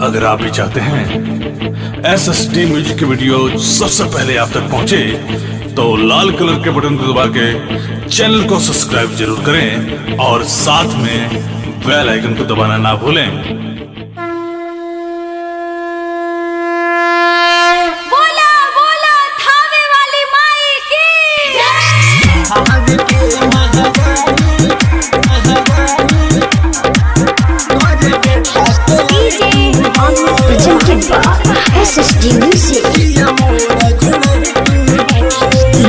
अगर आप भी चाहते हैं SSD म्यूजिक की वीडियो सबसे पहले आप तक पहुंचे तो लाल कलर के बटन को दबा के चैनल को सब्सक्राइब जरूर करें और साथ में बेल आइकन को दबाना ना भूलें। बोला बोला थावे वाली माई SSD Music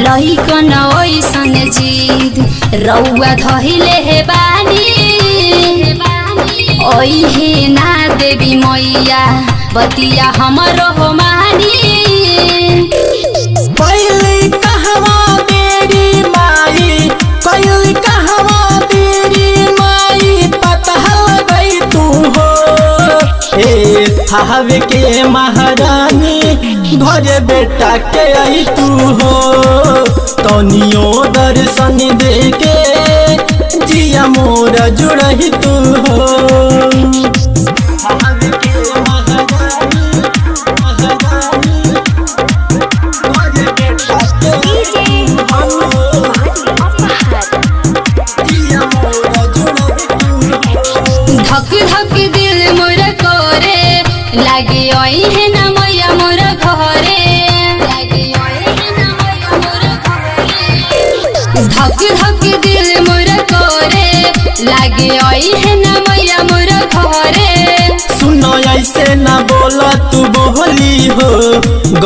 लइकन ओइसन जीद रउआ धहिले हे बानी ओइहे ना देवी मैया बतिया हमरो हो मानी। पहले कहवा तेरी माई पहले कहवा तेरी माई पता गई तू हो ए थावे के महारानी घरे बेटा के आई तू हो तनियो दर्शन दे के जिया मोरा जुड़ही तू हो। धक धक दिल मोर कोरे लागे ओइ है ना मैया मोर घरे लागे ओइ है ना मैया मोर घरे धक धक दिल मोर कोरे लागे ओइ है ना मैया मोर घरे। सुनो ऐसे ना बोला तू बोली हो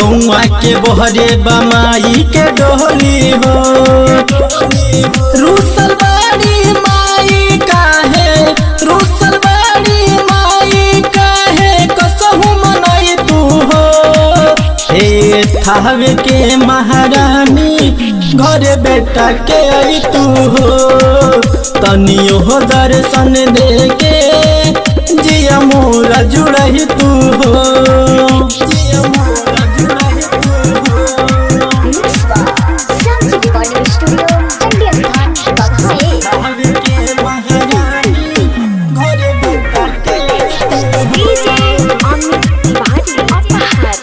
गौआ के बोहरे बमाई के डोली हो रूसल बाड़ी माई काहे रूसल बाड़ी माई काहे कसहु मनई तू हो हे थावे के महारानी घरे बेटा के आई तू हो तनियो हो दर्शन दे के जिया मोरा जुड़ही तू हो जिया मोरा जुड़ही तू हो। Samsung Recording Studio Chandigarh Baghaye Thawe के महारानी घरे बेटा के DJ Amit Tiwari Apahar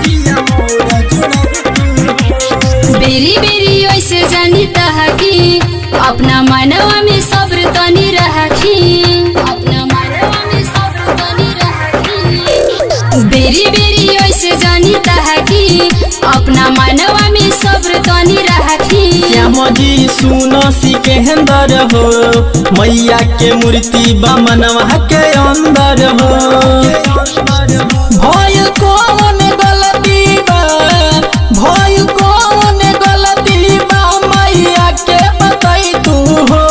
जिया मोरा जुड़ही तू हो। बेरी बेरी ऐसे जानी तहकी अपना मनवा में सब्र तनी रखी अपना मनवा में सब्र तनी रखी बेरी बेरी ऐसे जानी तहकी अपना मनवा में सब्र तनी रखी। श्याम जी सुनो सिकंदर हो मैया के मूर्ति बमनवा के अंदर हो भय कौन गलती बा भय कौन गलती बा मैया के बताई तू हो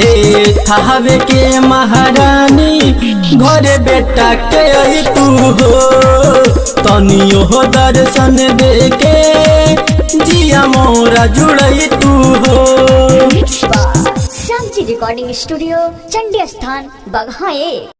हे थावे के महारानी घरे बेटा के आई तू हो तनियो हो दर्शन दे के जिया मोरा जुड़ई तू हो। Samsung Recording Studio Chandigarh Baghaye